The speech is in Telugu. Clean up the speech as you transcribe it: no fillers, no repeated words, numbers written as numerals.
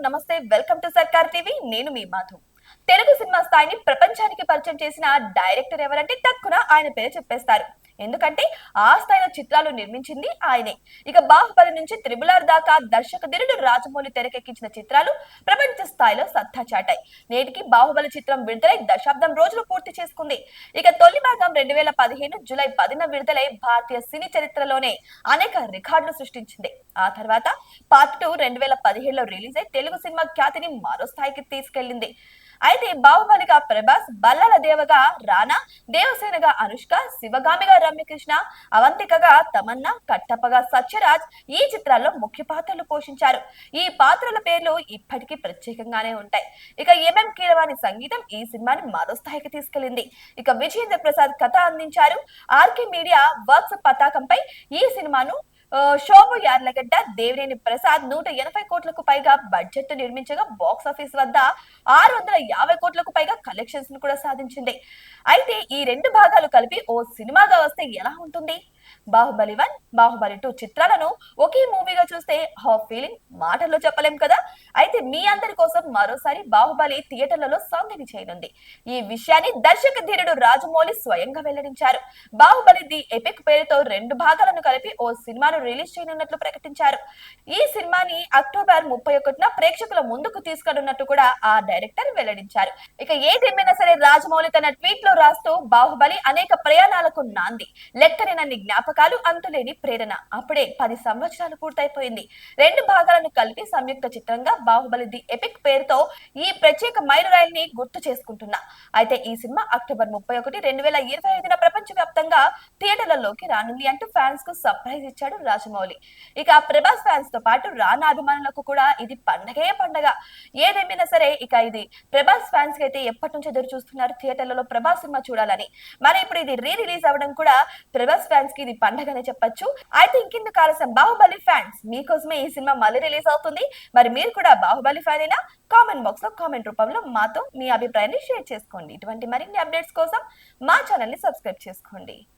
నమస్తే, వెల్కమ్ టు సర్కార్ టీవీ. నేను మీ మాధు. తెలుగు సినిమా స్థాయిని ప్రపంచానికి పరిచయం చేసిన డైరెక్టర్ ఎవరంటే టక్కున ఆయన పేరు చెప్పేస్తారు. ఎందుకంటే ఆ స్థాయిలో చిత్రాలు నిర్మించింది ఆయనే. ఇక బాహుబలి నుంచి త్రిబుల్ ఆర్ దాకా దర్శకధీరుడు రాజమౌళి తెరకెక్కించిన చిత్రాలు ప్రపంచ స్థాయిలో సత్తా చాటాయి. నేటికి బాహుబలి చిత్రం విడుదలై దశాబ్దం రోజులు పూర్తి చేసుకుంది. ఇక తొలి భాగం 2015 జూలై 10న విడుదలై భారతీయ సినీ చరిత్రలోనే అనేక రికార్డులు సృష్టించింది. ఆ తర్వాత పార్ట్ 2 2017లో రిలీజ్ అయి తెలుగు సినిమా ఖ్యాతిని మరో స్థాయికి తీసుకెళ్లింది. అయితే బాహుబలిగా ప్రభాస్, బల్లాల దేవగా రానా, దేవసేనగా అనుష్క, శివగామిగా రమ్యకృష్ణ, అవంతికగా తమన్నా, కట్టప్పగా సత్యరాజ్ ఈ చిత్రాల్లో ముఖ్య పాత్రలు పోషించారు. ఈ పాత్రల పేర్లు ఇప్పటికీ ప్రత్యేకంగానే ఉంటాయి. ఇక ఎంఎం కీరవాణి సంగీతం ఈ సినిమాని మరో స్థాయికి తీసుకెళ్లింది. ఇక విజయేంద్ర ప్రసాద్ కథ అందించారు. ఆర్కే మీడియా వర్క్స్ పతాకంపై ఈ సినిమాను శోభు యార్లగడ్డ, దేవినేని ప్రసాద్ 180 కోట్లకు పైగా బడ్జెట్ నిర్మించగా బాక్స్ ఆఫీస్ వద్ద 650 కోట్లకు పైగా కలెక్షన్స్ ను కూడా సాధించింది. అయితే ఈ రెండు భాగాలు కలిపి ఓ సినిమాగా వస్తే ఎలా ఉంటుంది? బాహుబలి 1, బాహుబలి 2 చిత్రాలను ఒకే మూవీగా చూస్తే ఆ ఫీలింగ్ మాటల్లో చెప్పలేం కదా. అయితే మీ అందరి కోసం మరోసారి బాహుబలి థియేటర్లలో సందడి చేయనుంది. ఈ విషయాన్ని దర్శక ధీరుడు రాజమౌళి స్వయంగా వెల్లడించారు. బాహుబలి ది ఎపిక్ పేరుతో రెండు భాగాలను కలిపి ఓ సినిమాను రిలీజ్ చేయనున్నట్లు ప్రకటించారు. ఈ సినిమాని అక్టోబర్ 31న ప్రేక్షకుల ముందుకు తీసుకున్నట్టు కూడా ఆ డైరెక్టర్ వెల్లడించారు. ఇక ఏదేమైనా సరే రాజమౌళి తన ట్వీట్ లో రాస్తూ బాహుబలి అనేక ప్రయాణాలకు నాంది, లెక్కలేనన్ని జ్ఞాపకాలు, అంతులేని ప్రేరణ. అప్పుడే 10 సంవత్సరాలు పూర్తయిపోయింది. రెండు భాగాలను కలిపి సంయుక్త చిత్రంగా బాహుబలి ది ఎపిక్ పేరుతో ఈ ప్రత్యేక మైలురాయిల్ని గుర్తు చేసుకుంటున్నా. అయితే ఈ సినిమా అక్టోబర్ 31, 2025న ప్రపంచ వ్యాప్తంగా థియేటర్లలోకి రానుంది అంటూ ఫ్యాన్స్ కు సర్ప్రైజ్ ఇచ్చాడు రాజమౌళి. ఇక ప్రభాస్ ఫ్యాన్స్ తో పాటు రానా అభిమానులకు కూడా ఇది పండగే పండగ. ఏదేమైనా సరే ఇక ఇది ప్రభాస్ ఫ్యాన్స్ కి అయితే ఎప్పటి నుంచి ఎదురు చూస్తున్నారు థియేటర్లలో ప్రభాస్ సినిమా చూడాలని. మరి ఇప్పుడు ఇది రిలీజ్ అవ్వడం కూడా ప్రభాస్ ఫ్యాన్స్ కి ఇది పండగనే చెప్పొచ్చు. అయితే ఇంకెందుకు ఆలస్యం, బాహుబలి ఫ్యాన్స్ మీకోసమే ఈ సినిమా మళ్ళీ రిలీజ్ అవుతుంది. మరి మీరు కూడా బాహుబలి ఫ్యాన్ అయినా కామెంట్ బాక్స్ లో కామెంట్ రూపంలో మాతో మీ అభిప్రాయాన్ని షేర్ చేసుకోండి. ఇటువంటి మరిన్ని అప్డేట్స్ కోసం మా ఛానల్ ని సబ్స్క్రైబ్ చేసుకోండి.